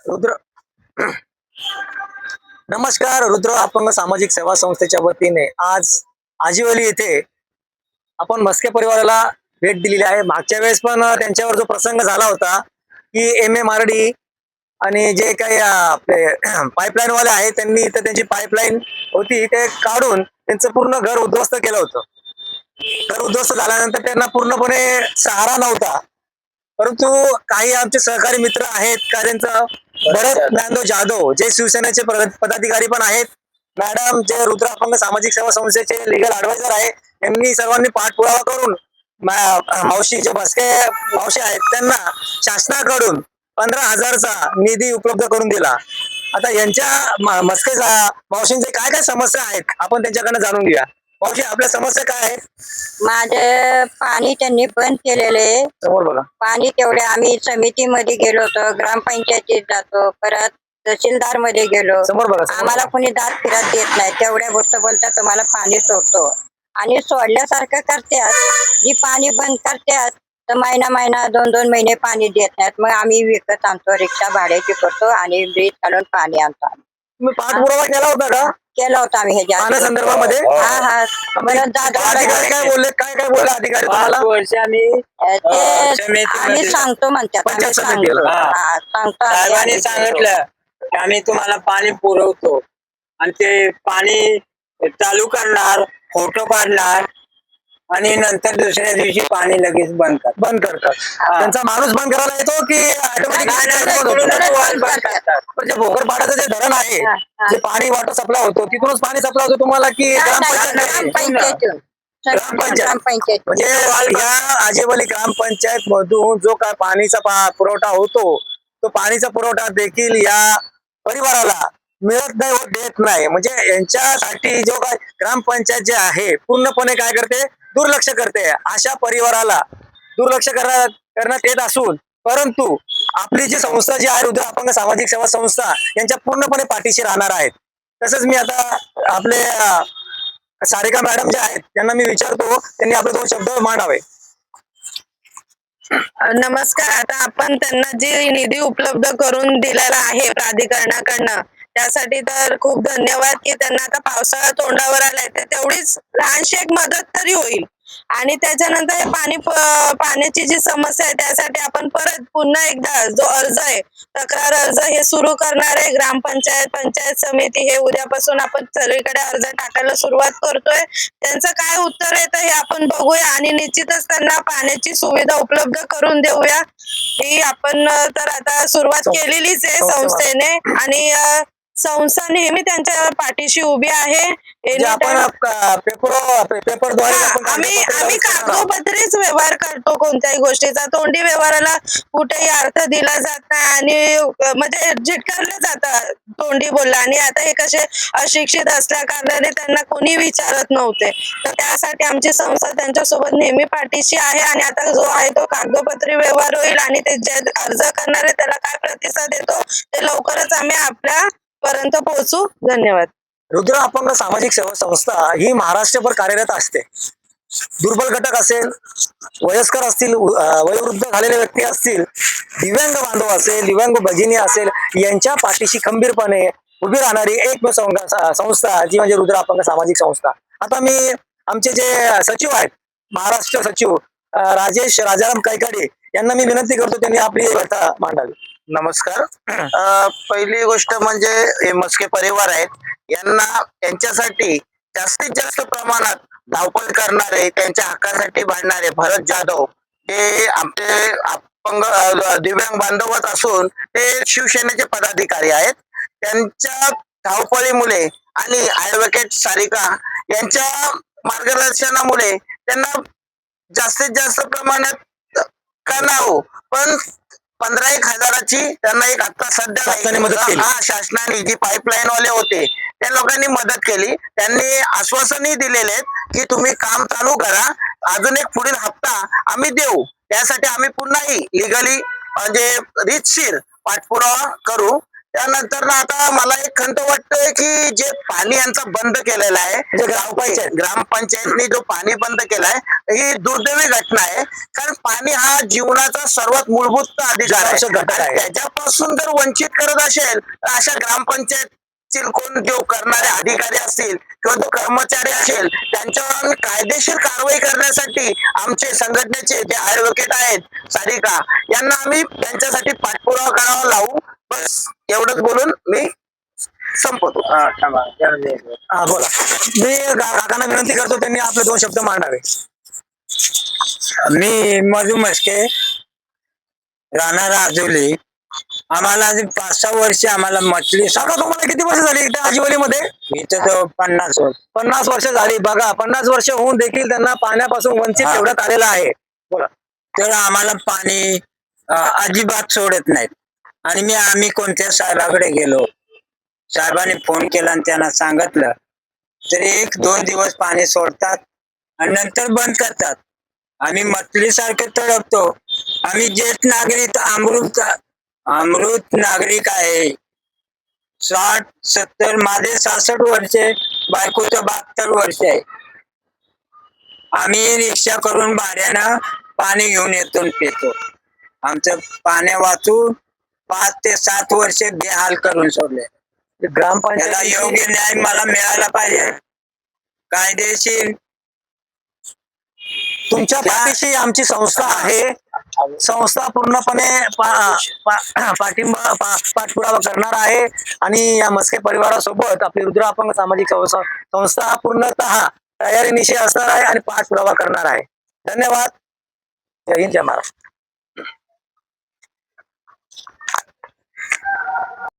रुद्र नमस्कार. रुद्र अपंग सामाजिक सेवा संस्थेच्या वतीने आज आजिवली येथे आपण मस्के परिवाराला भेट दिलेली आहे. मागच्या वेळेस पण त्यांच्यावर जो प्रसंग झाला होता की MMRD आणि जे काही आपले पाईपलाईन वाले आहेत त्यांनी इथं त्यांची पाईपलाईन होती ते काढून त्यांचं पूर्ण घर उद्ध्वस्त केलं होतं. घर उद्ध्वस्त झाल्यानंतर त्यांना पूर्णपणे सहारा नव्हता. परंतु काही आमचे सहकारी मित्र आहेत का त्यांचं भरत ज्ञानदेव जाधव जे शिवसेनेचे पदाधिकारी पण आहेत, मॅडम जे रुद्र अपंग सामाजिक सेवा संस्थेचे लिगल ऍडवायझर आहे, यांनी सर्वांनी पाठपुरावा करून मावशी जे मस्के मावशी आहेत त्यांना शासनाकडून 15,000चा निधी उपलब्ध करून दिला. आता यांच्या मस्के मावशींचे काय काय समस्या आहेत आपण त्यांच्याकडनं जाणून घेऊया. मावशी आपल्या समस्या काय आहेत? माझे पाणी त्यांनी बंद केलेले. समोर बघा. पाणी तेवढे आम्ही समितीमध्ये गेलो होतो, ग्रामपंचायतीत जातो, परत तहसीलदार मध्ये गेलो. समोर बघा. आम्हाला कोणी दात फिरत देत नाही. तेवढ्या गोष्ट बोलतात तुम्हाला पाणी सोडतो आणि सोडल्यासारखं करतात. जी पाणी बंद करतात तर महिना 2 महिने पाणी देत नाहीत. मग आम्ही विकत आणतो, रिक्षा भाड्याची करतो आणि ब्रिज घालून पाणी आणतो. तुम्ही पाठपुरावा केला होता का? केला होता आम्ही ह्याच्या पाण्या संदर्भामध्ये? हा. परत अधिकारी काय बोलले? काय बोलले अधिकारी तुम्हाला? आम्ही सांगतो म्हणतात. आम्ही सांगतो. साहेबांनी सांगितलं की आम्ही तुम्हाला पाणी पुरवतो आणि ते पाणी चालू करणार, फोटो काढणार आणि नंतर दुसऱ्या दिवशी पाणी लगेच बंद करतात. त्यांचा माणूस बंद करायला येतो की जे भोकरपाड्याचं जे धरण आहे, जे पाणी वॉटर सप्लाय होतो तिथूनच पाणी सप्लाय होतो तुम्हाला की ग्रामपंचायत म्हणजे या आजेवली ग्रामपंचायत मधून जो काय पाणीचा पुरवठा होतो तो पाणीचा पुरवठा देखील या परिवाराला मिळत नाही व देत नाही. म्हणजे यांच्यासाठी जो काय ग्रामपंचायत जे आहे पूर्णपणे काय करते, दुर्लक्ष करते. अशा परिवाराला दुर्लक्ष करण्यात येत असून परंतु आपली जी संस्था जी आहे रुद्र अपंग सामाजिक सेवा संस्था यांच्या पूर्णपणे पाठीशी राहणार आहेत. तसंच मी आता आपले सारिका मॅडम जे आहेत त्यांना मी विचारतो, त्यांनी आपले 2 शब्द मांडावे. नमस्कार. आता आपण त्यांना जे निधी उपलब्ध करून दिलेला आहे प्राधिकरणाकडनं त्यासाठी तर खूप धन्यवाद की त्यांना आता पावसाळा तोंडावर आलाय तर तेवढीच लहानशी एक मदत तरी होईल. आणि त्याच्यानंतर हे पाण्याची जी समस्या आहे त्यासाठी आपण परत पुन्हा एकदा जो अर्ज आहे तक्रार अर्ज हे सुरू करणार आहे. ग्रामपंचायत पंचायत समिती हे उद्यापासून आपण सगळीकडे अर्ज टाकायला सुरुवात करतोय. त्यांचं काय उत्तर येतं हे आपण बघूया आणि निश्चितच त्यांना पाण्याची सुविधा उपलब्ध करून देऊया. ही आपण तर आता सुरुवात केलेलीच आहे संस्थेने आणि संस्था नेहमी त्यांच्या पाठीशी उभी आहे. आम्ही कागदोपत्रीच व्यवहार करतो कोणत्याही गोष्टीचा. तोंडी व्यवहाराला कुठेही अर्थ दिला जात नाही आणि म्हणजे झिटकारलं जातं तोंडी बोलला. आणि आता हे कसे अशिक्षित असल्या कारणाने त्यांना कोणी विचारत नव्हते, तर त्यासाठी आमची संस्था त्यांच्यासोबत नेहमी पाठीशी आहे. आणि आता जो आहे तो कागदोपत्री व्यवहार होईल आणि ते जे अर्ज करणार आहे त्याला काय प्रतिसाद देतो ते लवकरच आम्ही आपल्या पर्यंत पोहोचू. धन्यवाद. रुद्र अपंग सामाजिक सेवा संस्था ही महाराष्ट्रभर कार्यरत असते. दुर्बल घटक असेल, वयस्कर असतील, वयोवृद्ध झालेले व्यक्ती असतील, दिव्यांग बांधव असेल, दिव्यांग भगिनी असेल, यांच्या पाठीशी खंबीरपणे उभी राहणारी एकमेव संस्था जी म्हणजे रुद्र अपंग सामाजिक संस्था. आता मी आमचे जे सचिव आहेत, महाराष्ट्र सचिव राजेश राजाराम कैकाडे यांना मी विनंती करतो त्यांनी आपली व्यथा मांडावी. नमस्कार. पहिली गोष्ट म्हणजे हे मस्के परिवार आहेत, यांच्यासाठी जास्तीत जास्त प्रमाणात धावपळ करणारे, त्यांच्या हक्कासाठी भांडणारे भरत जाधव हे आमचे अपंग दिव्यांग बांधवच असून ते शिवसेनेचे पदाधिकारी आहेत. त्यांच्या धावपळीमुळे आणि ऍडव्होकेट सारिका यांच्या मार्गदर्शनामुळे त्यांना जास्तीत जास्त प्रमाणात करणार पण 15,000ची त्यांना एक आता सध्या मदत केली. शासनाने जी पाईपलाईन वाले होते त्या लोकांनी मदत केली. त्यांनी आश्वासनही दिलेले आहेत की तुम्ही काम चालू करा, अजून एक पुढील हप्ता आम्ही देऊ. त्यासाठी आम्ही पुन्हाही लिगली म्हणजे रीतशीर पाठपुरावा करू. त्यानंतर ना आता मला एक खंत वाटतंय की जे पाणी यांचा बंद केलेलं आहे म्हणजे ग्रामपंचायतने जो पाणी बंद केलाय ही दुर्दैवी घटना आहे. कारण पाणी हा जीवनाचा सर्वात मूलभूत अधिकार आहे. जीवनावश्यक घटक आहे. आणि त्याच्यापासून जर वंचित करत असेल तर अशा ग्रामपंचायत कोण जो करणारे अधिकारी असतील किंवा जो कर्मचारी असेल त्यांच्यावर कायदेशीर कारवाई करण्यासाठी आमचे संघटनेचे जे ऍडव्होकेट आहेत सारिका यांना आम्ही त्यांच्यासाठी पाठपुरावा करावा लावू. बस एवढंच बोलून मी संपवतो. हा बोला. मी काकांना विनंती करतो त्यांनी आपले 2 शब्द मांडावे. मी मधु मस्के राहणार आजोली. आम्हाला 5-6 वर्ष आम्हाला मछली काका तुम्हाला किती वर्ष झाली इथे आजिवलीमध्ये? इथं तो 50 वर्ष 50 वर्ष झाली. बघा 50 वर्ष होऊन देखील त्यांना पाण्यापासून वंचित हा. ठेवण्यात आलेलं आहे. बोला. तर आम्हाला पाणी अजिबात सोडत नाहीत. आणि आम्ही कोणत्या साहेबाकडे गेलो, साहेबांनी फोन केला आणि त्यांना सांगितलं तर 1-2 दिवस पाणी सोडतात आणि नंतर बंद करतात. आम्ही मछलीसारखं तडपतो. आम्ही ज्येष्ठ नागरिक अमृत नागरिक आहे. 60-70 माझे 66 वर्षे, बायकोचं 72 वर्ष आहे. आम्ही रिक्षा करून भाड्यानं पाणी घेऊन येतो आणि पितो. आमचं पाण्या वाचून 5 ते 7 वर्ष बेहाल करून सोडले. याला ग्रामपंचायत योग्य न्याय मला मिळाला पाहिजे. कायदेशीर तुमच्या पाठीशी आमची संस्था आहे. संस्था पूर्णपणे पाठपुरावा करणार आहे आणि या मस्के परिवारासोबत आपली रुद्र अपंग सामाजिक संस्था पूर्णतः तयारीनिशी असणार आहे आणि पाठपुरावा करणार आहे. धन्यवाद. जय हिंद, जय महाराष्ट्र.